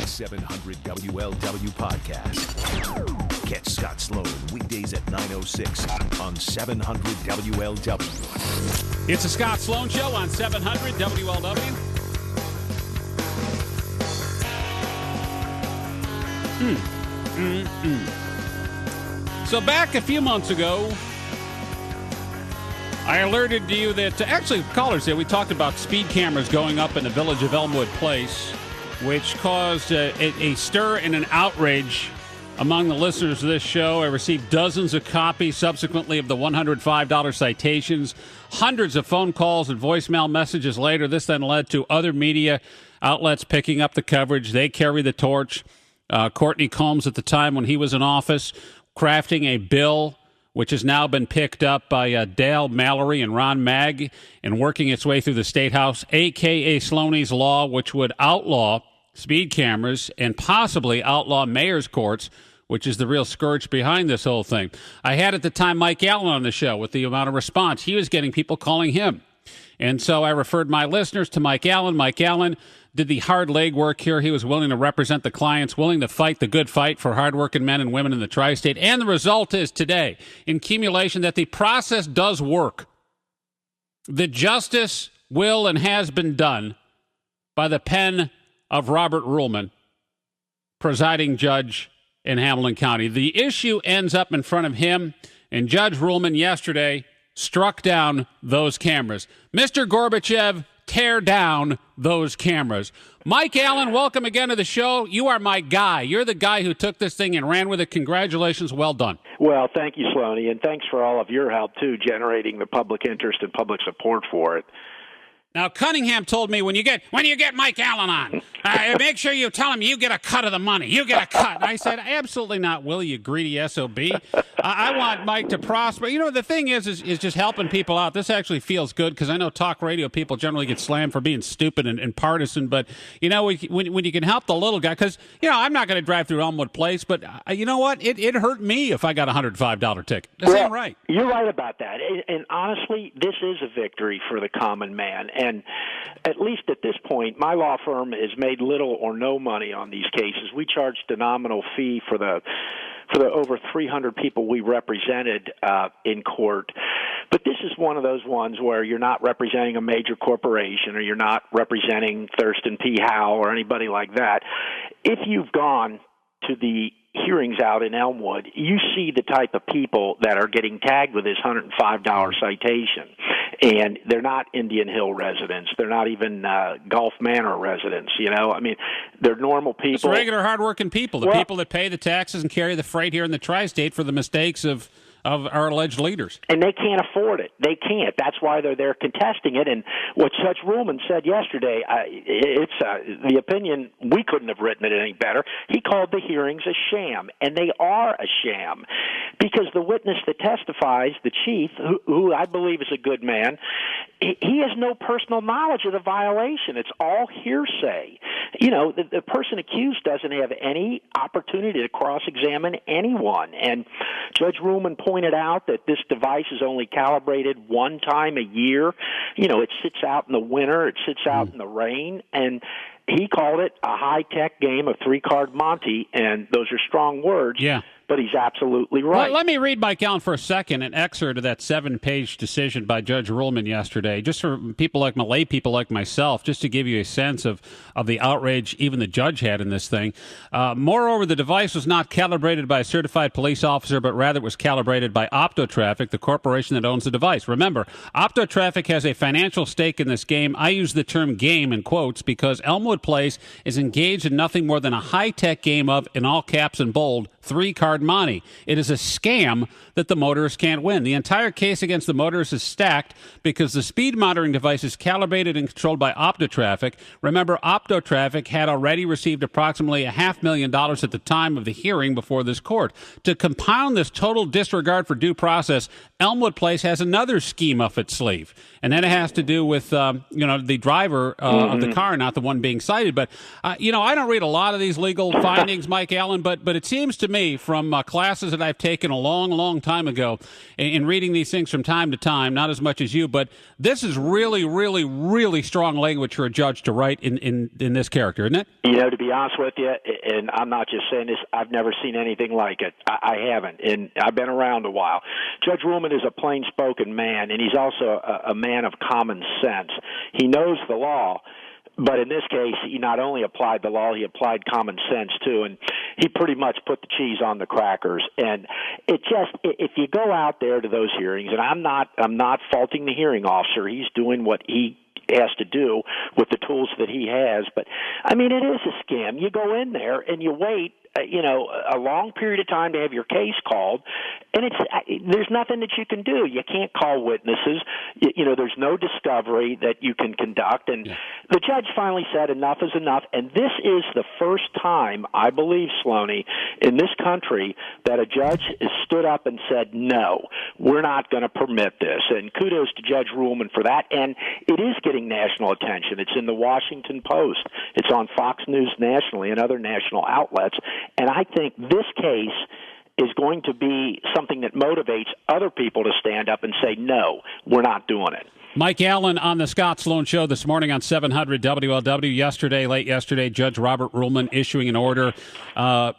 700 WLW podcast. Catch Scott Sloan weekdays at 9:06 on 700 WLW. It's a Scott Sloan Show on 700 WLW. So back a few months ago, I alerted you that, actually, callers there, we talked about speed cameras going up in the village of Elmwood Place, which caused a stir and an outrage among the listeners of this show. I received dozens of copies subsequently of the $105 citations, hundreds of phone calls and voicemail messages later. This then led to other media outlets picking up the coverage. They carry the torch. Courtney Combs, at the time when he was in office, crafting a bill which has now been picked up by Dale Mallory and Ron Magg and working its way through the State House, a.k.a. Sloaney's Law, which would outlaw speed cameras and possibly outlaw mayor's courts, which is the real scourge behind this whole thing. I had at the time Mike Allen on the show with the amount of response. He was getting people calling him. And so I referred my listeners to Mike Allen. Mike Allen did the hard legwork here. He was willing to represent the clients, willing to fight the good fight for hardworking men and women in the tri-state. And the result is today, in accumulation, that the process does work. The justice will and has been done by the pen of Robert Ruhlman, presiding judge in Hamilton County. The issue ends up in front of him, and Judge Ruhlman yesterday struck down those cameras. Mr. Gorbachev, tear down those cameras. Mike Allen, welcome again to the show. You are my guy. You're the guy who took this thing and ran with it. Congratulations. Well done. Well, thank you, Sloaney, and thanks for all of your help, too, generating the public interest and public support for it. Now, Cunningham told me when you get Mike Allen on, make sure you tell him you get a cut of the money. You get a cut. And I said, absolutely not, Will, you greedy SOB. I want Mike to prosper. You know, the thing is just helping people out. This actually feels good because I know talk radio people generally get slammed for being stupid and partisan. But, you know, when you can help the little guy, because, you know, I'm not going to drive through Elmwood Place, but you know what? It hurt me if I got a $105 ticket. This ain't right. You're right about that. And honestly, this is a victory for the common man. And at least at this point, my law firm has made little or no money on these cases. We charged a nominal fee for the over 300 people we represented in court. But this is one of those ones where you're not representing a major corporation or you're not representing Thurston P. Howell or anybody like that. If you've gone to the hearings out in Elmwood, you see the type of people that are getting tagged with this $105 citation. And they're not Indian Hill residents. They're not even Gulf Manor residents, you know. I mean, they're normal people. Just regular, hardworking people, the people that pay the taxes and carry the freight here in the tri-state for the mistakes of our alleged leaders. And they can't afford it. They can't. That's why they're there contesting it. And what Judge Ruhlman said yesterday, it's the opinion, we couldn't have written it any better. He called the hearings a sham, and they are a sham because the witness that testifies, the chief, who I believe is a good man, he has no personal knowledge of the violation. It's all hearsay. You know, the person accused doesn't have any opportunity to cross-examine anyone. And Judge Ruhlman pointed out that this device is only calibrated one time a year. You know, it sits out in the winter, it sits out in the rain, and he called it a high-tech game of three-card Monte, and those are strong words. Yeah. But he's absolutely right. Let me read, Mike Allen, for a second, an excerpt of that 7-page decision by Judge Ruhlman yesterday, just for people like lay people like myself, just to give you a sense of the outrage even the judge had in this thing. Moreover, the device was not calibrated by a certified police officer, but rather it was calibrated by OptoTraffic, the corporation that owns the device. Remember, OptoTraffic has a financial stake in this game. I use the term game in quotes because Elmwood Place is engaged in nothing more than a high-tech game of, in all caps and bold, three-card monte. It is a scam that the motorists can't win. The entire case against the motorists is stacked because the speed monitoring device is calibrated and controlled by OptoTraffic. Remember, OptoTraffic had already received approximately $500,000 at the time of the hearing before this court. To compound this total disregard for due process, Elmwood Place has another scheme up its sleeve, and then it has to do with the driver of the car, not the one being cited. But I don't read a lot of these legal findings, Mike Allen, but it seems to me me from classes that I've taken a long, long time ago in reading these things from time to time, not as much as you, but this is really, really, really strong language for a judge to write in this character, isn't it? You know, to be honest with you, and I'm not just saying this, I've never seen anything like it. I haven't, and I've been around a while. Judge Ruhlman is a plain-spoken man, and he's also a man of common sense. He knows the law. But in this case, he not only applied the law, he applied common sense too, and he pretty much put the cheese on the crackers. And it just, if you go out there to those hearings, and I'm not faulting the hearing officer, he's doing what he has to do with the tools that he has. But I mean, it is a scam. You go in there and you wait, a long period of time to have your case called, and there's nothing that you can do. You can't call witnesses. There's no discovery that you can conduct. And the judge finally said enough is enough. And this is the first time, I believe, Sloaney, in this country that a judge has stood up and said, no, we're not going to permit this. And kudos to Judge Ruhlman for that. And it is getting national attention. It's in the Washington Post. It's on Fox News nationally and other national outlets. And I think this case is going to be something that motivates other people to stand up and say, no, we're not doing it. Mike Allen on the Scott Sloan Show this morning on 700 WLW. Late yesterday, Judge Robert Ruhlman issuing an order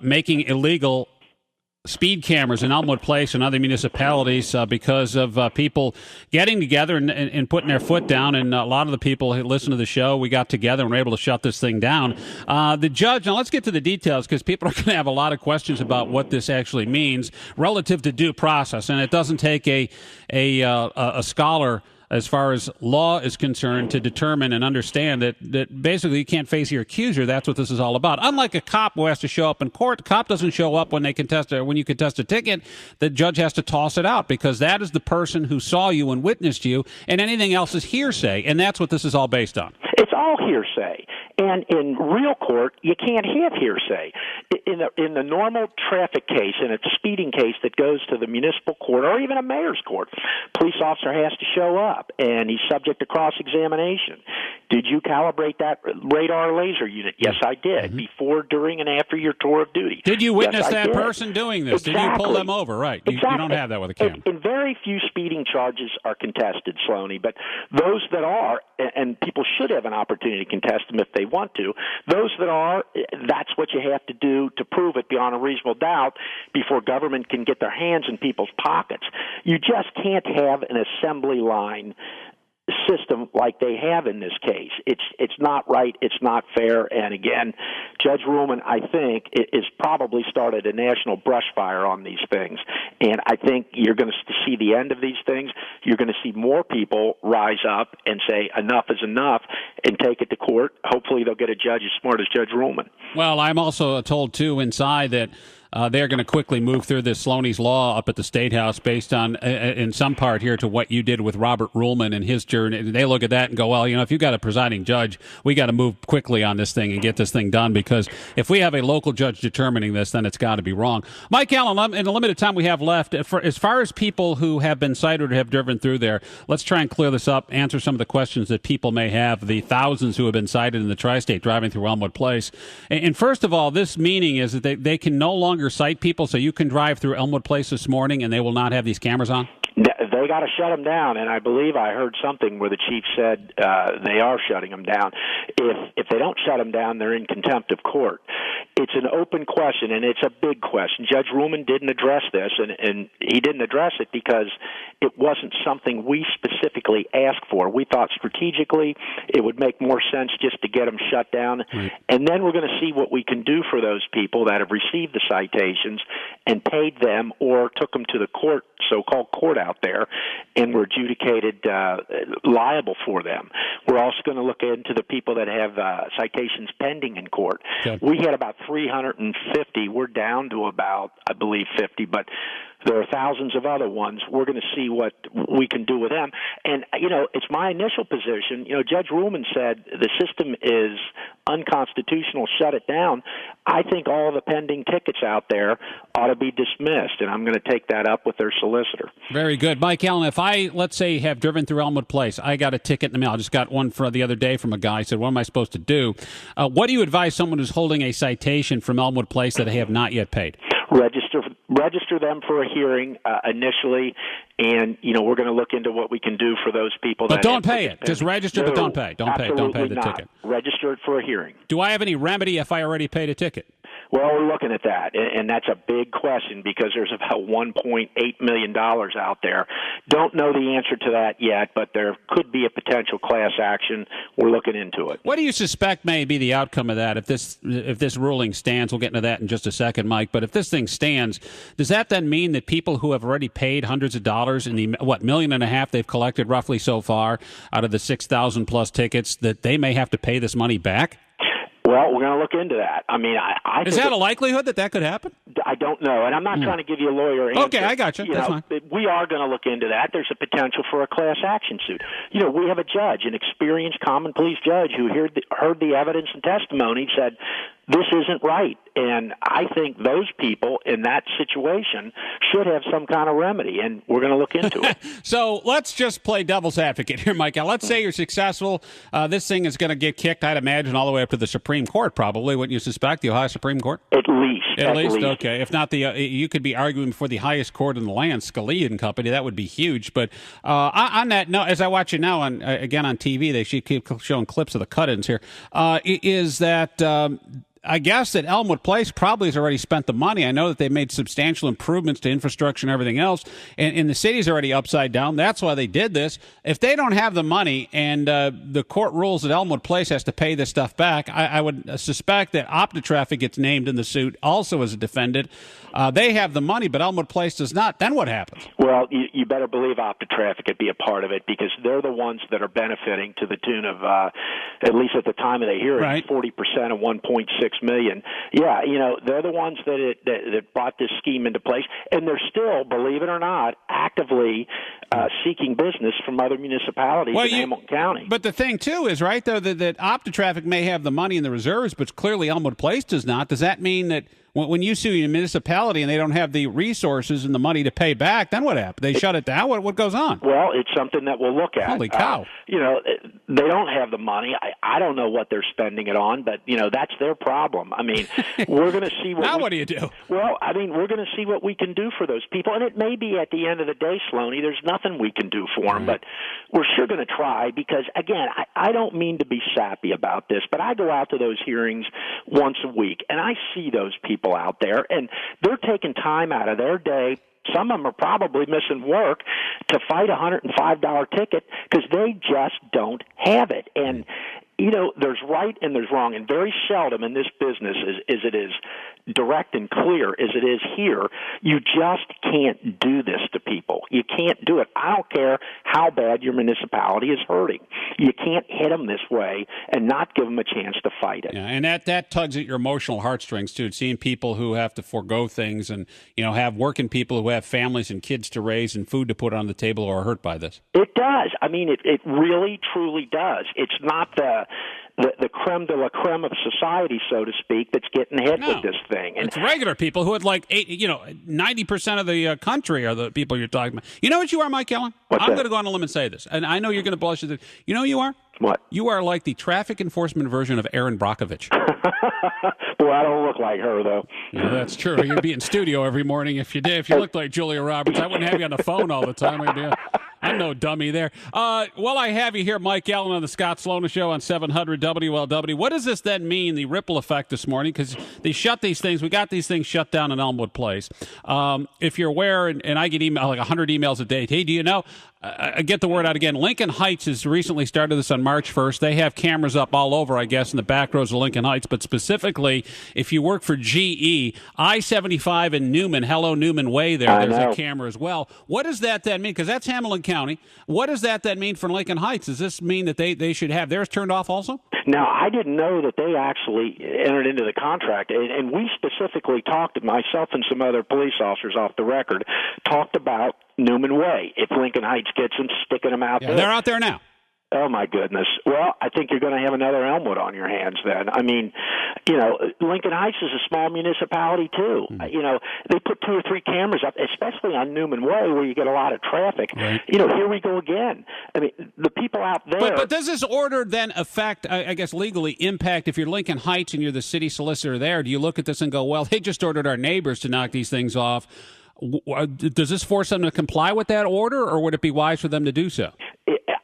making illegal speed cameras in Elmwood Place and other municipalities because of people getting together and putting their foot down. And a lot of the people who listen to the show, we got together and were able to shut this thing down. The judge, now let's get to the details because people are going to have a lot of questions about what this actually means relative to due process. And it doesn't take a scholar as far as law is concerned to determine and understand that basically you can't face your accuser. That's what this is all about. Unlike a cop who has to show up in court, the cop doesn't show up when you contest a ticket. The judge has to toss it out because that is the person who saw you and witnessed you, and anything else is hearsay, and that's what this is all based on. It's all hearsay. And in real court, you can't have hearsay. In the normal traffic case, in a speeding case that goes to the municipal court or even a mayor's court, police officer has to show up, and he's subject to cross-examination. Did you calibrate that radar laser unit? Yes, I did. Mm-hmm. Before, during, and after your tour of duty. Did you witness that person doing this? Exactly. Did you pull them over? Right. Exactly. You don't have that with a camera. And very few speeding charges are contested, Sloaney, but those that are, and people should have an opportunity to contest them if they want to, those that are, that's what you have to do to prove it beyond a reasonable doubt before government can get their hands in people's pockets. You just can't have an assembly line system like they have in this case. It's not right. It's not fair. And again, Judge Ruhlman, I think, is probably started a national brush fire on these things. And I think you're going to see the end of these things. You're going to see more people rise up and say enough is enough and take it to court. Hopefully they'll get a judge as smart as Judge Ruhlman. Well, I'm also told, too, inside that they're going to quickly move through this Sloaney's Law up at the State House based on, in some part here, to what you did with Robert Ruhlman and his journey. They look at that and go, well, if you've got a presiding judge, we got to move quickly on this thing and get this thing done because if we have a local judge determining this, then it's got to be wrong. Mike Allen, in the limited time we have left, as far as people who have been cited or have driven through there, let's try and clear this up, answer some of the questions that people may have, the thousands who have been cited in the tri-state driving through Elmwood Place. And first of all, this meaning is that they can no longer cite people, so you can drive through Elmwood Place this morning and they will not have these cameras on? They got to shut them down, and I believe I heard something where the chief said they are shutting them down. If they don't shut them down, they're in contempt of court. It's an open question, and it's a big question. Judge Ruhlman didn't address this, and he didn't address it because it wasn't something we specifically asked for. We thought strategically it would make more sense just to get them shut down, right. And then we're going to see what we can do for those people that have received the citations and paid them or took them to the court, so-called court out there, and were adjudicated liable for them. We're also going to look into the people that have citations pending in court. Okay. We had about 350. We're down to about, I believe, 50, but there are thousands of other ones. We're going to see what we can do with them. And, it's my initial position. Judge Ruhlman said the system is unconstitutional, shut it down. I think all the pending tickets out there ought to be dismissed, and I'm going to take that up with their solicitor. Very good. Mike Allen, if I, let's say, have driven through Elmwood Place, I got a ticket in the mail. I just got one for the other day from a guy. He said, what am I supposed to do? What do you advise someone who's holding a citation from Elmwood Place that they have not yet paid? register them for a hearing initially, and we're going to look into what we can do for those people. But don't pay it. Just register, but don't pay. Don't pay the ticket. Register it for a hearing. Do I have any remedy if I already paid a ticket? Well, we're looking at that, and that's a big question because there's about $1.8 million out there. Don't know the answer to that yet, but there could be a potential class action. We're looking into it. What do you suspect may be the outcome of that if this ruling stands? We'll get into that in just a second, Mike. But if this thing stands, does that then mean that people who have already paid hundreds of dollars in the $1.5 million they've collected roughly so far out of the 6,000 plus tickets, that they may have to pay this money back? Well, we're going to look into that. I mean, I is that a likelihood that could happen? I don't know, and I'm not trying to give you a lawyer answer. Okay, I got you. That's fine. We are going to look into that. There's a potential for a class action suit. We have a judge, an experienced common police judge, who heard the evidence and testimony, said this isn't right, and I think those people in that situation should have some kind of remedy, and we're going to look into it. So let's just play devil's advocate here, Mike. Let's say you're successful. This thing is going to get kicked, I'd imagine, all the way up to the Supreme Court, probably, wouldn't you suspect, the Ohio Supreme Court? At least. Okay. If not, you could be arguing before the highest court in the land, Scalia and company. That would be huge. But on that note, as I watch it now, again on TV, they should keep showing clips of the cut-ins here, is that... I guess that Elmwood Place probably has already spent the money. I know that they've made substantial improvements to infrastructure and everything else, and the city's already upside down. That's why they did this. If they don't have the money and the court rules that Elmwood Place has to pay this stuff back, I would suspect that OptiTraffic gets named in the suit also as a defendant. They have the money, but Elmwood Place does not. Then what happens? Well, you better believe OptiTraffic would be a part of it because they're the ones that are benefiting to the tune of, at least at the time of the hearing, right, 40% of $1.6 million. Yeah, they're the ones that brought this scheme into place, and they're still, believe it or not, actively seeking business from other municipalities in Hamilton County. But the thing, too, is, right, though, that OptiTraffic may have the money in the reserves, but clearly Elmwood Place does not. Does that mean that when you sue a municipality and they don't have the resources and the money to pay back, then what happens? They shut it down? What goes on? Well, it's something that we'll look at. Holy cow. They don't have the money. I don't know what they're spending it on, but, that's their problem. I mean, we're going to see what... Now what do you do? Well, I mean, we're going to see what we can do for those people. And it may be at the end of the day, Sloaney, there's nothing we can do for them, but we're sure going to try because, again, I don't mean to be sappy about this, but I go out to those hearings once a week, and I see those people out there, and they're taking time out of their day. Some of them are probably missing work to fight a $105 ticket because they just don't have it. And there's right and there's wrong, and very seldom in this business is it is direct and clear as it is here. You just can't do this to people. You can't do it. I don't care how bad your municipality is hurting. You can't hit them this way and not give them a chance to fight it. Yeah, and that tugs at your emotional heartstrings, too, seeing people who have to forego things and, have working people who have families and kids to raise and food to put on the table or are hurt by this. It does. I mean, it really, truly does. It's not the creme de la creme of society, so to speak, that's getting hit with this thing. And it's regular people who had 90% of the country are the people you're talking about. You know what you are, Mike Allen? I'm going to go on a limb and say this, and I know you're going to blush at it. You know who you are? What? You are like the traffic enforcement version of Erin Brockovich. Boy, I don't look like her, though. Yeah, that's true. You'd be in studio every morning if you did. If you looked like Julia Roberts, I wouldn't have you on the phone all the time. I'm no dummy there. Well, I have you here, Mike Allen, on the Scott Sloan Show on 700 WLW. What does this then mean, the ripple effect this morning? Because they shut these things. We got these things shut down in Elmwood Place. If you're aware, and I get 100 emails a day. Hey, do you know? I get the word out again. Lincoln Heights has recently started this on March 1st. They have cameras up all over, I guess, in the back rows of Lincoln Heights. But specifically, if you work for GE, I-75 in Newman, hello Newman Way there's a camera as well. What does that then mean? Because that's Hamilton County. What does that then mean for Lincoln Heights? Does this mean that they should have theirs turned off also? Now, I didn't know that they actually entered into the contract, and we specifically talked, myself and some other police officers off the record, talked about Newman Way. If Lincoln Heights gets them, sticking them out there. They're out there now. Oh, my goodness. Well, I think you're going to have another Elmwood on your hands then. I mean, Lincoln Heights is a small municipality, too. They put 2 or 3 cameras up, especially on Newman Way where you get a lot of traffic. Right. Here we go again. I mean, the people out there. But does this order then affect, I guess, legally impact if you're Lincoln Heights and you're the city solicitor there? Do you look at this and go, well, they just ordered our neighbors to knock these things off? Does this force them to comply with that order, or would it be wise for them to do so?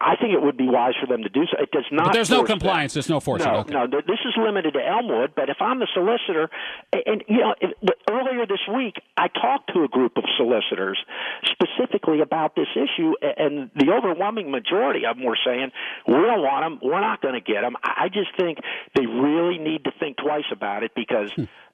I think it would be wise for them to do so. It does not. But there's no compliance. There's no forcing. No, this is limited to Elmwood. But if I'm the solicitor, and earlier this week I talked to a group of solicitors specifically about this issue, and the overwhelming majority of them were saying, "We don't want them. We're not going to get them." I just think they really need to think twice about it because.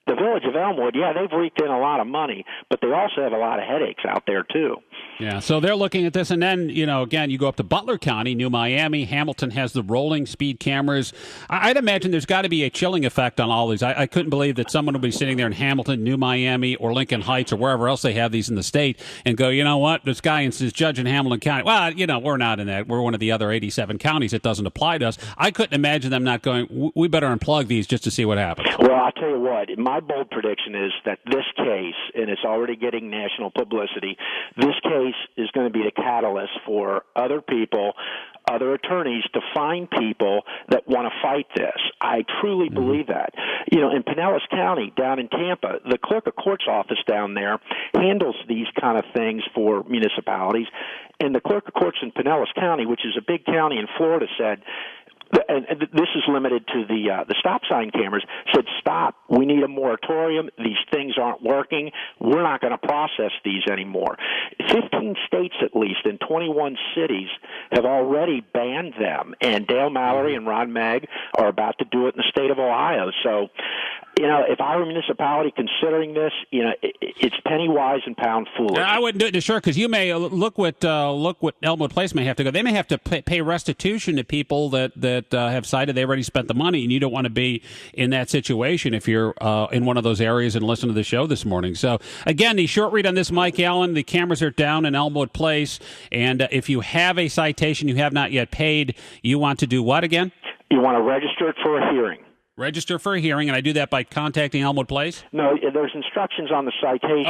The village of Elmwood, they've reaped in a lot of money, but they also have a lot of headaches out there, too. Yeah, so they're looking at this, and then, again, you go up to Butler County, New Miami, Hamilton has the rolling speed cameras. I'd imagine there's got to be a chilling effect on all these. I couldn't believe that someone would be sitting there in Hamilton, New Miami, or Lincoln Heights, or wherever else they have these in the state, and go, you know what, this guy is judge in Hamilton County. Well, we're not in that. We're one of the other 87 counties. It doesn't apply to us. I couldn't imagine them not going, we better unplug these just to see what happens. Well, I'll tell you what, my bold prediction is that this case, and it's already getting national publicity, this case is going to be the catalyst for other people, other attorneys to find people that want to fight this. I truly believe that. In Pinellas County, down in Tampa, the clerk of court's office down there handles these kind of things for municipalities, and the clerk of courts in Pinellas County, which is a big county in Florida, said, and this is limited to the stop sign cameras, said, stop. We need a moratorium. These things aren't working. We're not going to process these anymore. 15 states, at least, and 21 cities have already banned them, and Dale Mallory and Ron Magg are about to do it in the state of Ohio. So, if I were a municipality considering this, it's penny wise and pound foolish. I wouldn't do it, sure, because you may look what Elmwood Place may have to go. They may have to pay restitution to people that have cited they already spent the money, and you don't want to be in that situation if you're in one of those areas and listen to the show this morning. So, again, the short read on this, Mike Allen, the cameras are down in Elmwood Place, and if you have a citation you have not yet paid, you want to do what again? You want to register it for a hearing. Register for a hearing, and I do that by contacting Elmwood Place? No, there's instructions on the citation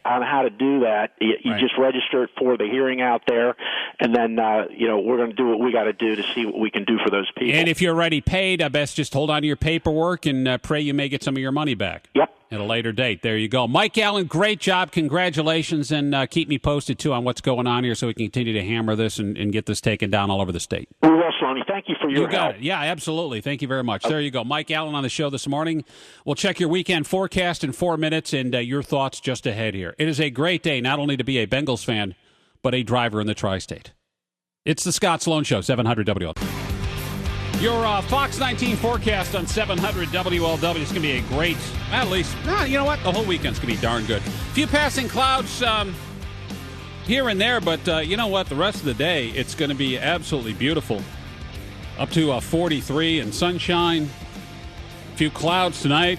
on how to do that. You just register it for the hearing out there, and then, we're going to do what we got to do to see what we can do for those people. And if you're already paid, I best just hold on to your paperwork and pray you may get some of your money back. Yep. At a later date. There you go. Mike Allen, great job. Congratulations, and keep me posted, too, on what's going on here so we can continue to hammer this and get this taken down all over the state. We will, Sloan. Thank you for your help. You got it. Yeah, absolutely. Thank you very much. There you go. Mike Allen on the show this morning. We'll check your weekend forecast in 4 minutes and your thoughts just ahead here. It is a great day not only to be a Bengals fan, but a driver in the tri-state. It's the Scott Sloan Show, 700 WL. Your Fox 19 forecast on 700 WLW is going to be a great, at least, you know what? The whole weekend's going to be darn good. A few passing clouds here and there, but you know what? The rest of the day, it's going to be absolutely beautiful. Up to 43 and sunshine. A few clouds tonight.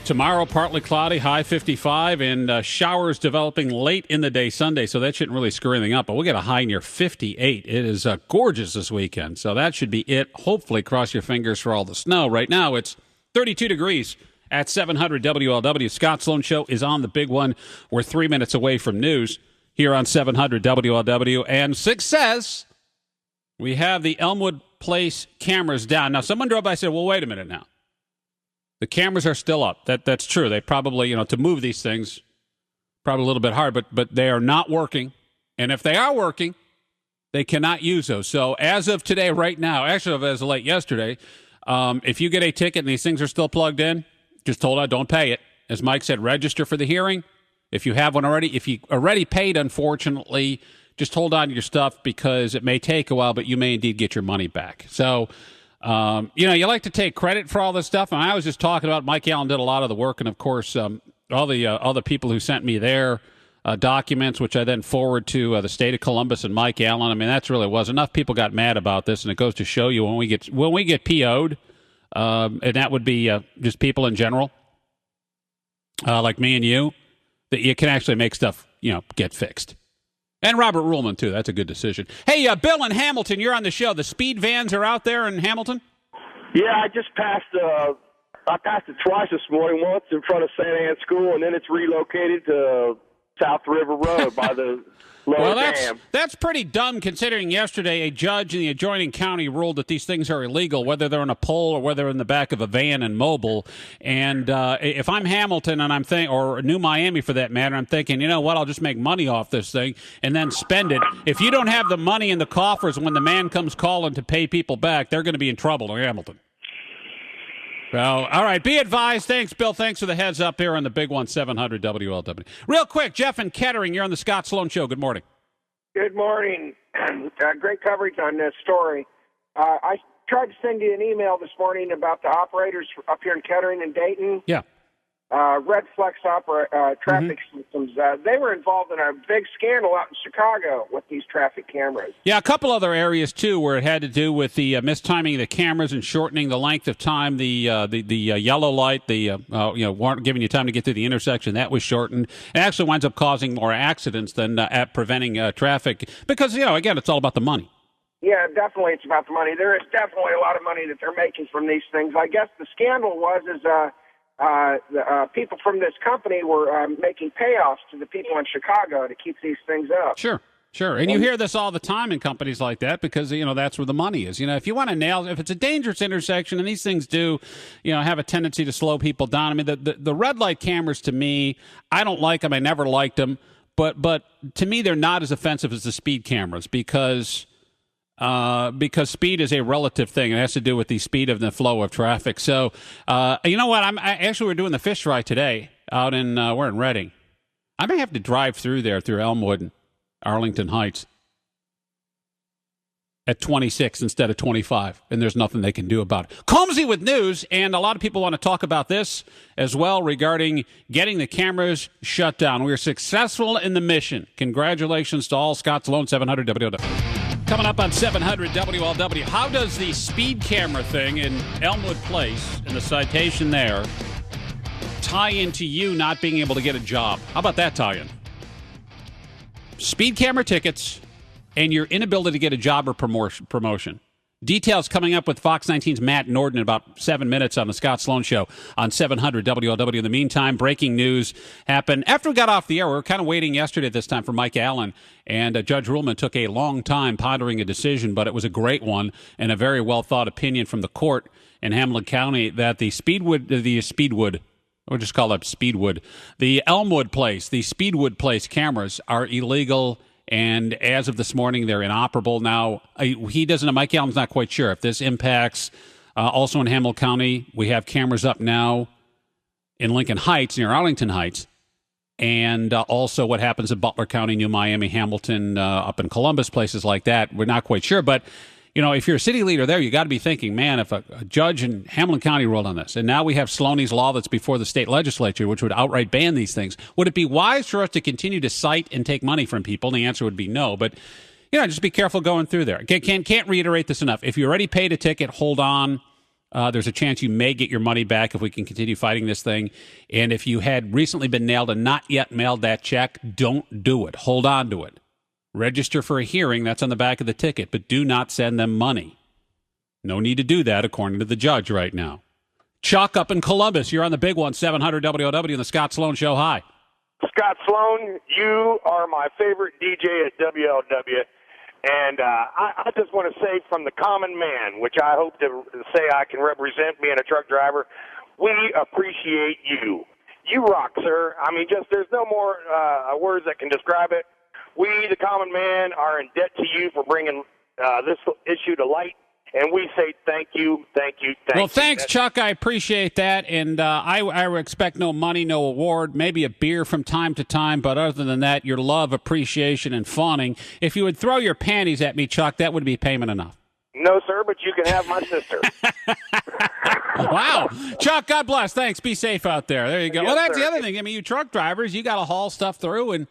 Tomorrow, partly cloudy, high 55, and showers developing late in the day Sunday, so that shouldn't really screw anything up. But we'll get a high near 58. It is gorgeous this weekend, so that should be it. Hopefully, cross your fingers for all the snow. Right now, it's 32 degrees at 700 WLW. Scott Sloan Show is on the big one. We're 3 minutes away from news here on 700 WLW. And success, we have the Elmwood Place cameras down. Now, someone drove by and said, well, wait a minute now. The cameras are still up. That's true. They probably, to move these things, probably a little bit hard, but they are not working. And if they are working, they cannot use those. So as of today, right now, actually as of late yesterday, if you get a ticket and these things are still plugged in, just hold on, don't pay it. As Mike said, register for the hearing. If you have one already, if you already paid, unfortunately, just hold on to your stuff because it may take a while, but you may indeed get your money back. So, you like to take credit for all this stuff. And I was just talking about Mike Allen did a lot of the work. And, of course, all the people who sent me their documents, which I then forward to the state of Columbus and Mike Allen. I mean, that's really was. Enough people got mad about this. And it goes to show you when we get PO'd, and that would be just people in general, like me and you, that you can actually make stuff, get fixed. And Robert Ruhlman, too. That's a good decision. Hey, Bill in Hamilton, you're on the show. The speed vans are out there in Hamilton? Yeah, I just passed. I passed it twice this morning. Once in front of St. Anne's School, and then it's relocated to South River Road by the lower dam. That's pretty dumb, considering yesterday a judge in the adjoining county ruled that these things are illegal, whether they're in a pole or whether they're in the back of a van and mobile. And if I'm Hamilton and or New Miami for that matter, I'm thinking, you know what, I'll just make money off this thing and then spend it. If you don't have the money in the coffers when the man comes calling to pay people back, they're going to be in trouble in Hamilton. Well, all right, be advised. Thanks, Bill. Thanks for the heads up here on the big one, 700 WLW. Real quick, Jeff in Kettering, you're on the Scott Sloan Show. Good morning. Good morning. Great coverage on this story. I tried to send you an email this morning about the operators up here in Kettering and Dayton. Yeah. Red Flex traffic systems. They were involved in a big scandal out in Chicago with these traffic cameras. Yeah, a couple other areas, too, where it had to do with the mistiming of the cameras and shortening the length of time. The yellow light, weren't giving you time to get through the intersection. That was shortened. It actually winds up causing more accidents than at preventing traffic because, again, it's all about the money. Yeah, definitely it's about the money. There is definitely a lot of money that they're making from these things. I guess the scandal is the people from this company were making payoffs to the people in Chicago to keep these things up. Sure. And you hear this all the time in companies like that because, that's where the money is. If you want to if it's a dangerous intersection, and these things do, have a tendency to slow people down. I mean, the red light cameras, to me, I don't like them. I never liked them. But to me, they're not as offensive as the speed cameras because speed is a relative thing. It has to do with the speed of the flow of traffic. So, you know what? We're doing the fish fry today out in, we're in Reading. I may have to drive through Elmwood and Arlington Heights at 26 instead of 25, and there's nothing they can do about it. Combsy with news, and a lot of people want to talk about this as well regarding getting the cameras shut down. We are successful in the mission. Congratulations to all. Scott Sloan, 700 WLW. Coming up on 700 WLW, how does the speed camera thing in Elmwood Place and the citation there tie into you not being able to get a job? How about that tie-in? Speed camera tickets and your inability to get a job or promotion. Details coming up with Fox 19's Matt Norden in about 7 minutes on the Scott Sloan Show on 700 WLW. In the meantime, breaking news happened. After we got off the air, we were kind of waiting yesterday at this time for Mike Allen, and Judge Ruhlman took a long time pondering a decision, but it was a great one and a very well-thought opinion from the court in Hamilton County that the Elmwood Place, the Speedwood Place cameras are illegal. And as of this morning, they're inoperable. Now, Mike Allen's not quite sure if this impacts. Also in Hamilton County, we have cameras up now in Lincoln Heights, near Arlington Heights. And also what happens in Butler County, New Miami, Hamilton, up in Columbus, places like that. We're not quite sure. But, if you're a city leader there, you got to be thinking, man, if a judge in Hamilton County ruled on this, and now we have Sloaney's law that's before the state legislature, which would outright ban these things, would it be wise for us to continue to cite and take money from people? And the answer would be no. But, just be careful going through there. Can't reiterate this enough. If you already paid a ticket, hold on. There's a chance you may get your money back if we can continue fighting this thing. And if you had recently been nailed and not yet mailed that check, don't do it. Hold on to it. Register for a hearing. That's on the back of the ticket. But do not send them money. No need to do that, according to the judge right now. Chuck up in Columbus. You're on the big one, 700 WLW, and the Scott Sloan Show. Hi. Scott Sloan, you are my favorite DJ at WLW. And I just want to say from the common man, which I hope to say I can represent being a truck driver, we appreciate you. You rock, sir. I mean, there's no more words that can describe it. We, the common man, are in debt to you for bringing this issue to light, and we say thank you. Well, thanks, Chuck. I appreciate that, and I expect no money, no award, maybe a beer from time to time, but other than that, your love, appreciation, and fawning. If you would throw your panties at me, Chuck, that would be payment enough. No, sir, but you can have my sister. Wow. Chuck, God bless. Thanks. Be safe out there. There you go. Yes, well, that's sir. The other thing. I mean, you truck drivers, you got to haul stuff through, and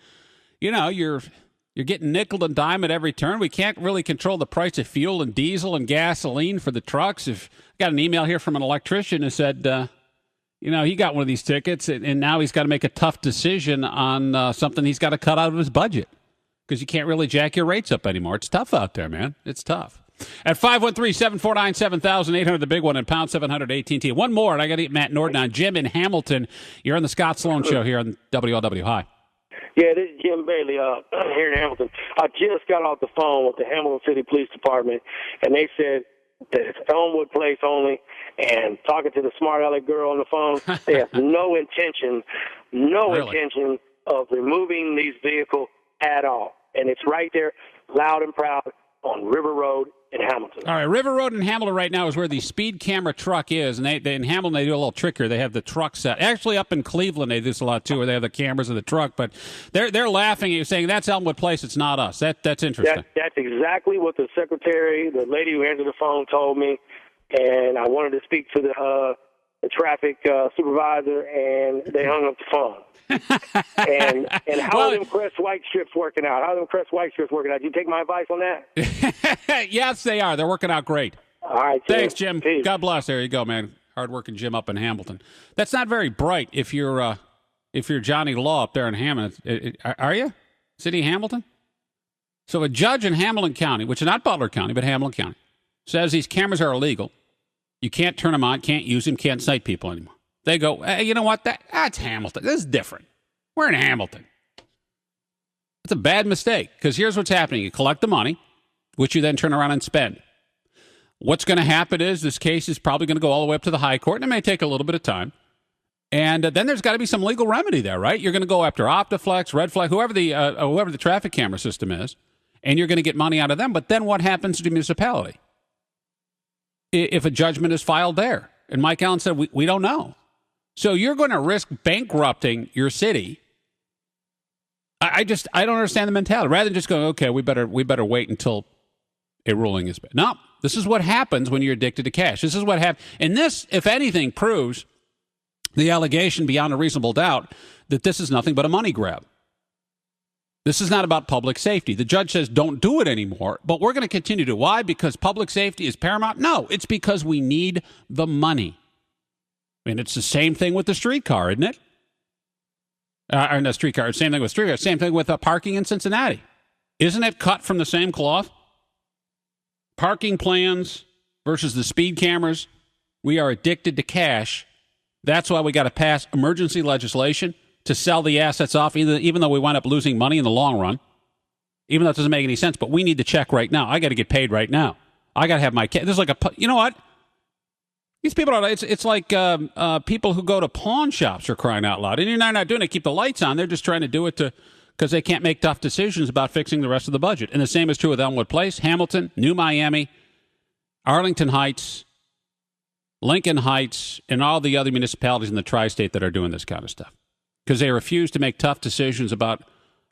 you're getting nickel and dime at every turn. We can't really control the price of fuel and diesel and gasoline for the trucks. If I got an email here from an electrician who said, he got one of these tickets, and now he's got to make a tough decision on something he's got to cut out of his budget because you can't really jack your rates up anymore. It's tough out there, man. It's tough. At 513-749-7800, the big one, and pound 700 AT&T. One more, and I got to get Matt Norton on. Jim in Hamilton, you're on the Scott Sloan Show here on WLW. Hi. Yeah, this is Jim Bailey here in Hamilton. I just got off the phone with the Hamilton City Police Department, and they said that it's Elmwood Place only, and talking to the smart aleck girl on the phone, they have no intention of removing these vehicles at all. And it's right there, loud and proud, on River Road in Hamilton. All right, River Road in Hamilton right now is where the speed camera truck is, and they in Hamilton they do a little trick here. They have the truck set. Actually, up in Cleveland they do this a lot too, where they have the cameras in the truck. But they're laughing at you, saying that's Elmwood Place. It's not us. That's interesting. That's exactly what the secretary, the lady who answered the phone, told me, and I wanted to speak to the traffic supervisor, and they hung up the phone. and how are them crest white strips working out? How are them crest white strips working out? Did you take my advice on that? Yes, they are. They're working out great. All right, Jim. Thanks, Jim. Peace. God bless. There you go, man. Hard-working Jim up in Hamilton. That's not very bright if you're Johnny Law up there in Hamilton. Are you? City of Hamilton? So a judge in Hamilton County, which is not Butler County, but Hamilton County, says these cameras are illegal. You can't turn them on, can't use them, can't cite people anymore. They go, hey, you know what? That's Hamilton. This is different. We're in Hamilton. It's a bad mistake, because here's what's happening. You collect the money, which you then turn around and spend. What's going to happen is this case is probably going to go all the way up to the high court, and it may take a little bit of time. And then there's got to be some legal remedy there, right? You're going to go after Optiflex, Red Flag, whoever the traffic camera system is, and you're going to get money out of them. But then what happens to the municipality if a judgment is filed there? And Mike Allen said, we don't know. So you're going to risk bankrupting your city. I don't understand the mentality. Rather than just going, okay, we better wait until a ruling is made. No, this is what happens when you're addicted to cash. This is what happens. And this, if anything, proves the allegation beyond a reasonable doubt that this is nothing but a money grab. This is not about public safety. The judge says don't do it anymore, but we're going to continue to. Why? Because public safety is paramount? No, it's because we need the money. And it's the same thing with the streetcar, isn't it? Or the streetcar. Same thing with streetcar. Same thing with parking in Cincinnati. Isn't it cut from the same cloth? Parking plans versus the speed cameras. We are addicted to cash. That's why we got to pass emergency legislation to sell the assets off, even though we wind up losing money in the long run. Even though it doesn't make any sense, but we need the check right now. I got to get paid right now. I got to have my cash. There's like you know what? These people are, it's like people who go to pawn shops are crying out loud. And you're not doing it, keep the lights on. They're just trying to do it because they can't make tough decisions about fixing the rest of the budget. And the same is true with Elmwood Place, Hamilton, New Miami, Arlington Heights, Lincoln Heights, and all the other municipalities in the tri-state that are doing this kind of stuff. Because they refuse to make tough decisions about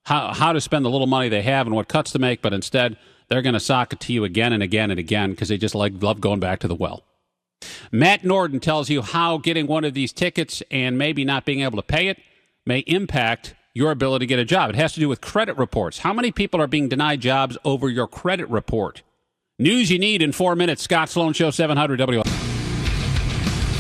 how to spend the little money they have and what cuts to make, but instead they're going to sock it to you again and again and again because they just love going back to the well. Matt Norton tells you how getting one of these tickets and maybe not being able to pay it may impact your ability to get a job. It has to do with credit reports. How many people are being denied jobs over your credit report? News you need in 4 minutes. Scott Sloan Show, 700 WL.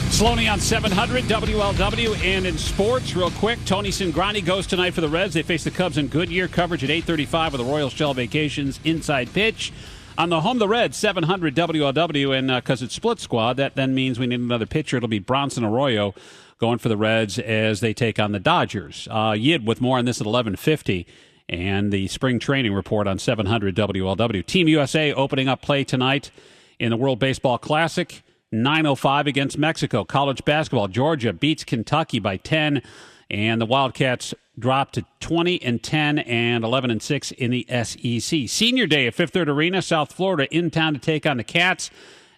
Sloaney on 700 WLW. And in sports, real quick, Tony Cingrani goes tonight for the Reds. They face the Cubs in Goodyear. Coverage at 8:35 with the Royal Shell Vacations Inside Pitch. On the home, the Reds, 700 WLW, and because it's split squad, that then means we need another pitcher. It'll be Bronson Arroyo going for the Reds as they take on the Dodgers. Yid with more on this at 11:50, and the spring training report on 700 WLW. Team USA opening up play tonight in the World Baseball Classic, 9:05 against Mexico. College basketball, Georgia beats Kentucky by 10, and the Wildcats dropped to 20-10 and 11-6 in the SEC. Senior Day at Fifth Third Arena, South Florida in town to take on the Cats,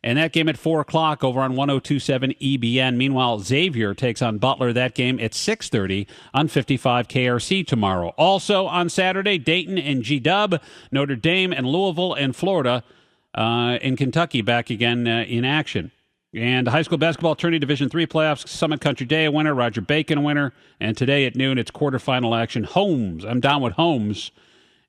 and that game at 4 o'clock over on 102.7 EBN. Meanwhile, Xavier takes on Butler. That game at 6:30 on 55 KRC tomorrow. Also on Saturday, Dayton and G-Dub, Notre Dame and Louisville and Florida in Kentucky back again in action. And high school basketball tourney Division III playoffs, Summit Country Day a winner, Roger Bacon a winner, and today at noon it's quarterfinal action. Holmes, I'm down with Holmes,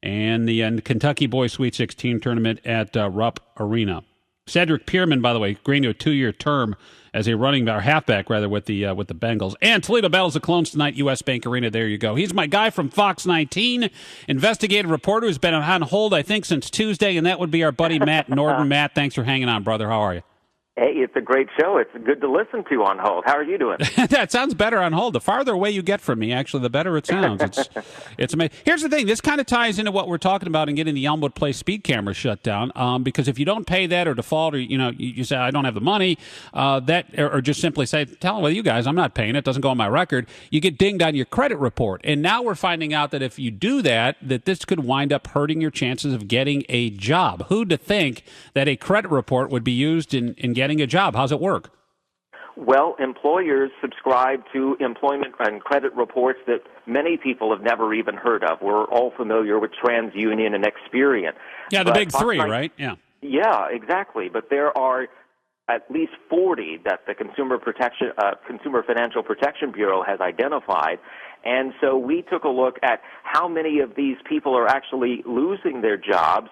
and the Kentucky Boys Sweet 16 tournament at Rupp Arena. Cedric Pierman, by the way, agreeing to a 2-year term as a running back, or halfback rather, with the Bengals. And Toledo battles the Clones tonight, U.S. Bank Arena. There you go. He's my guy from Fox 19, investigative reporter who's been on hold, I think, since Tuesday, and that would be our buddy Matt Norton. Matt, thanks for hanging on, brother. How are you? Hey, it's a great show. It's good to listen to on hold. How are you doing? That sounds better on hold. The farther away you get from me, actually, the better it sounds. It's amazing. Here's the thing. This kind of ties into what we're talking about in getting the Elmwood Place speed camera shut down. Because if you don't pay that or default, or you say I don't have the money, or just simply say, tell you guys I'm not paying it. Doesn't go on my record. You get dinged on your credit report. And now we're finding out that if you do that this could wind up hurting your chances of getting a job. Who'd to think that a credit report would be used in getting a job? How's it work? Well, employers subscribe to employment and credit reports that many people have never even heard of. We're all familiar with TransUnion and Experian. Yeah, the big three, right? Yeah. Yeah, exactly. But there are at least 40 that the Consumer Financial Protection Bureau has identified. And so we took a look at how many of these people are actually losing their jobs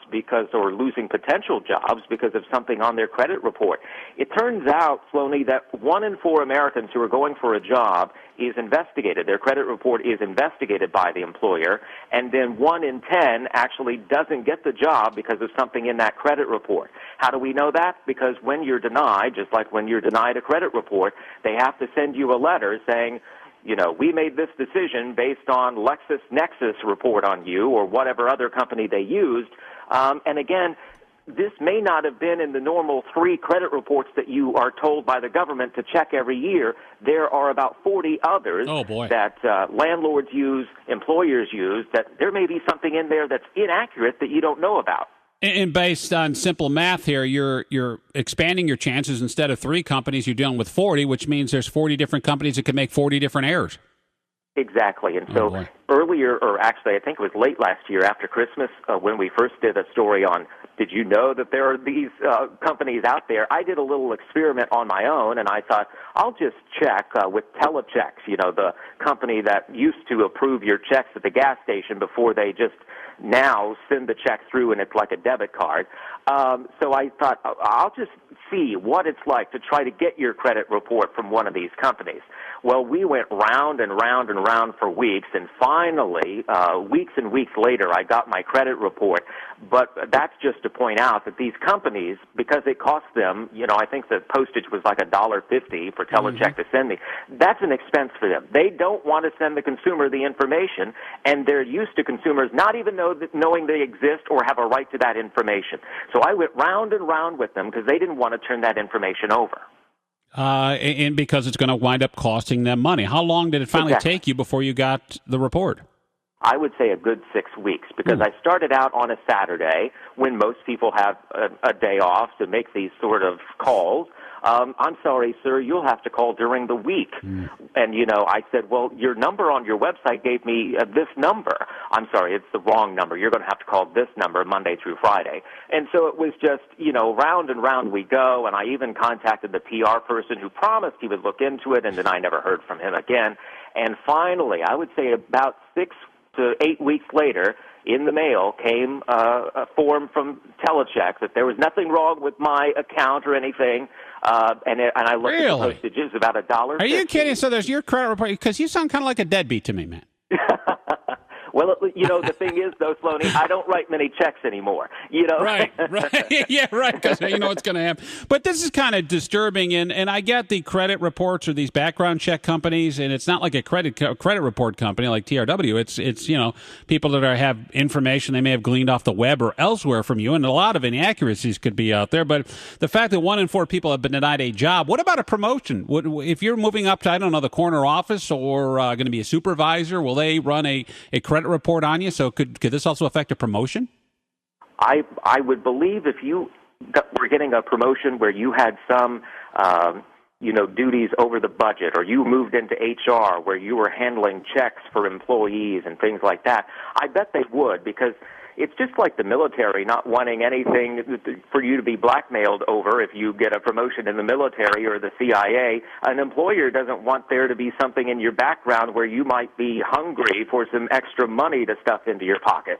or losing potential jobs because of something on their credit report. It turns out, Sloaney, that 1 in 4 Americans who are going for a job is investigated. Their credit report is investigated by the employer, and then 1 in 10 actually doesn't get the job because of something in that credit report. How do we know that? Because when you're denied, just like when you're denied a credit report, they have to send you a letter saying, we made this decision based on LexisNexis report on you or whatever other company they used. And again, this may not have been in the normal 3 credit reports that you are told by the government to check every year. There are about 40 others that landlords use, employers use, that there may be something in there that's inaccurate that you don't know about. And based on simple math here, you're expanding your chances. Instead of 3 companies, you're dealing with 40, which means there's 40 different companies that can make 40 different errors. Exactly. And so earlier, or actually I think it was late last year after Christmas, when we first did a story on, did you know that there are these companies out there? I did a little experiment on my own, and I thought, I'll just check with Telechecks, the company that used to approve your checks at the gas station before they just now send the check through and it's like a debit card. So I thought, I'll just see what it's like to try to get your credit report from one of these companies. Well, we went round and round and round for weeks, and finally, weeks and weeks later, I got my credit report. But that's just to point out that these companies, because it cost them, I think the postage was like $1.50 for Telecheck to send me. That's an expense for them. They don't want to send the consumer the information, and they're used to consumers not even knowing they exist or have a right to that information. So I went round and round with them because they didn't want to turn that information over. And because it's going to wind up costing them money. How long did it finally take you before you got the report? I would say a good 6 weeks, because I started out on a Saturday when most people have a day off to make these sort of calls. I'm sorry, sir, you'll have to call during the week. And, I said, well, your number on your website gave me this number. I'm sorry, it's the wrong number. You're going to have to call this number Monday through Friday. And so it was just, round and round we go. And I even contacted the PR person who promised he would look into it, and then I never heard from him again. And finally, I would say about 6 to 8 weeks later, in the mail came a form from Telecheck that there was nothing wrong with my account or anything, and I looked at the postages, about $1.50. Are you kidding? So there's your credit report, because you sound kind of like a deadbeat to me, man. Well, the thing is, though, Sloaney, I don't write many checks anymore, Right. Yeah, right, because you know what's going to happen. But this is kind of disturbing, and I get the credit reports or these background check companies, and it's not like a credit report company like TRW. It's people that have information they may have gleaned off the web or elsewhere from you, and a lot of inaccuracies could be out there. But the fact that 1 in 4 people have been denied a job, what about a promotion? If you're moving up to, the corner office or going to be a supervisor, will they run a credit report on you? So could this also affect a promotion? I would believe if you were getting a promotion where you had some duties over the budget, or you moved into HR where you were handling checks for employees and things like that, I bet they would, because it's just like the military not wanting anything for you to be blackmailed over. If you get a promotion in the military or the CIA, an employer doesn't want there to be something in your background where you might be hungry for some extra money to stuff into your pocket,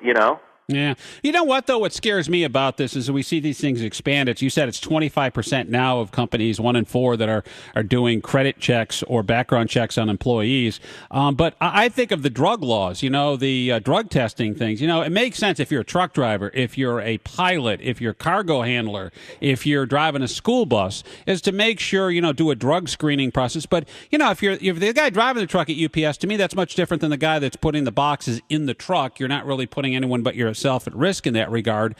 Yeah. You know what, though? What scares me about this is we see these things expand. You said it's 25% now of companies, 1 in 4, that are doing credit checks or background checks on employees. But I think of the drug laws, the drug testing things. It makes sense if you're a truck driver, if you're a pilot, if you're a cargo handler, if you're driving a school bus, is to make sure, do a drug screening process. But, if you're the guy driving the truck at UPS, to me, that's much different than the guy that's putting the boxes in the truck. You're not really putting anyone but yourself at risk in that regard,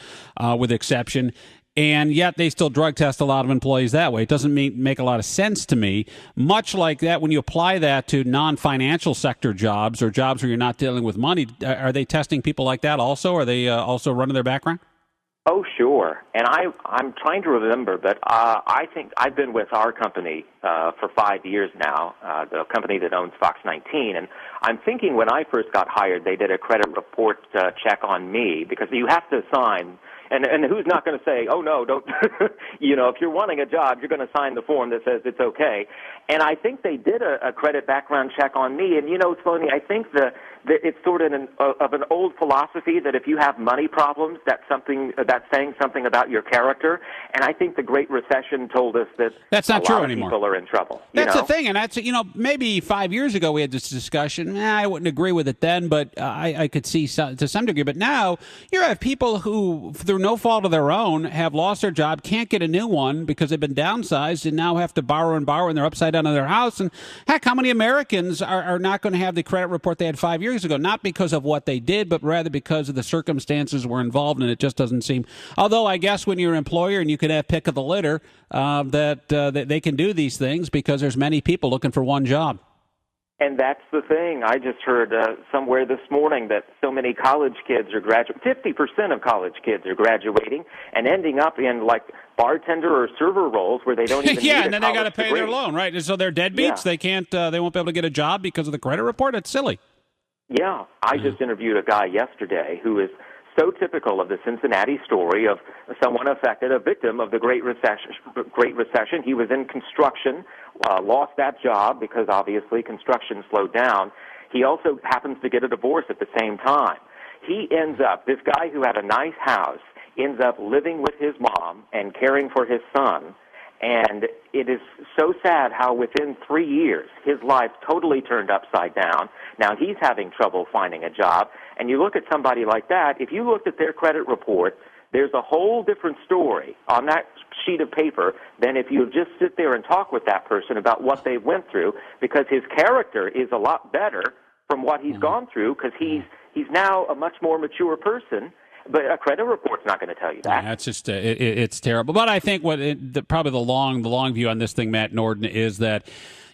with exception. And yet they still drug test a lot of employees that way. It doesn't make a lot of sense to me. Much like that, when you apply that to non-financial sector jobs or jobs where you're not dealing with money, are they testing people like that also? Are they also running their background? Oh, sure. And I'm trying to remember, but I think I've been with our company for 5 years now, the company that owns Fox 19. And I'm thinking when I first got hired, they did a credit report check on me, because you have to sign. And who's not going to say, oh, no, don't, if you're wanting a job, you're going to sign the form that says it's okay. And I think they did a credit background check on me. And, Sloan, I think it's sort of an old philosophy that if you have money problems, that's saying something about your character. And I think the Great Recession told us that that's not true anymore. People are in trouble. That's the thing, and that's maybe 5 years ago we had this discussion. I wouldn't agree with it then, but I could see to some degree. But now you have people who, through no fault of their own, have lost their job, can't get a new one because they've been downsized, and now have to borrow, and they're upside down in their house. And heck, how many Americans are not going to have the credit report they had 5 years ago? Not because of what they did, but rather because of the circumstances were involved, and it just doesn't seem. Although I guess when you're an employer and you can have pick of the litter, that they can do these things because there's many people looking for one job. And that's the thing. I just heard somewhere this morning that so many college kids are 50% of college kids are graduating and ending up in bartender or server roles where they don't even need and then they got to pay their loan, right? And so they're deadbeats. Yeah. They can't. They won't be able to get a job because of the credit report. It's silly. Yeah, I just interviewed a guy yesterday who is so typical of the Cincinnati story of someone affected, a victim of the Great Recession. He was in construction, lost that job because obviously construction slowed down. He also happens to get a divorce at the same time. He ends up, this guy who had a nice house, ends up living with his mom and caring for his son. And it is so sad how within 3 years his life totally turned upside down. Now he's having trouble finding a job. And you look at somebody like that, if you looked at their credit report, there's a whole different story on that sheet of paper than if you just sit there and talk with that person about what they went through, because his character is a lot better from what he's gone through, because he's now a much more mature person. But a credit report's not going to tell you that. Yeah, it's just it's terrible. But I think probably the long view on this thing, Matt Norden, is that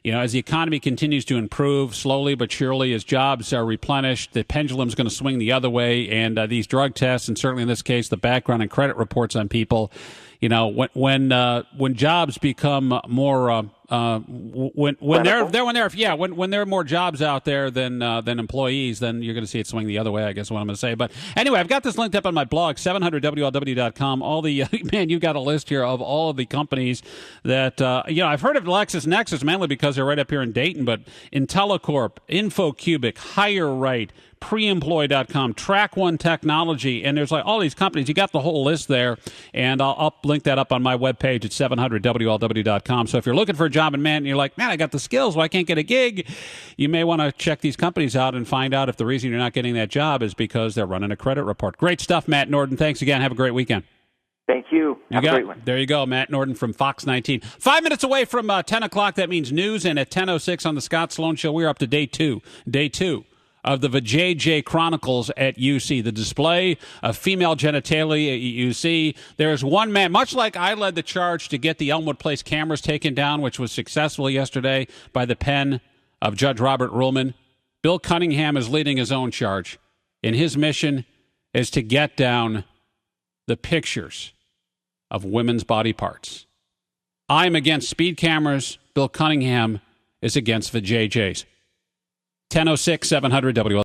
as the economy continues to improve slowly but surely, as jobs are replenished, the pendulum's going to swing the other way, and these drug tests, and certainly in this case, the background and credit reports on people. When jobs become more when there are more jobs out there than employees, then you're going to see it swing the other way, I guess is what I'm going to say. But anyway, I've got this linked up on my blog, 700WLW.com. All the man, you've got a list here of all of the companies that I've heard of LexisNexis mainly because they're right up here in Dayton, but IntelliCorp, InfoCubic, HireRight, Preemploy.com, Track One Technology, and there's all these companies. You got the whole list there, and I'll link that up on my webpage at 700WLW.com. So if you're looking for a job in Manhattan and you're like, man, I got the skills, well, I can't get a gig, you may want to check these companies out and find out if the reason you're not getting that job is because they're running a credit report. Great stuff, Matt Norden. Thanks again. Have a great weekend. Thank you. Have a great one. There you go, Matt Norden from Fox 19. 5 minutes away from 10 o'clock. That means news, and at 10:06 on the Scott Sloan Show, we're up to day two of the Vajayjay Chronicles at UC, the display of female genitalia at UC. There's one man, much like I led the charge to get the Elmwood Place cameras taken down, which was successful yesterday by the pen of Judge Robert Ruhlman. Bill Cunningham is leading his own charge, and his mission is to get down the pictures of women's body parts. I'm against speed cameras. Bill Cunningham is against Vajayjays. 10:06, 700 WL.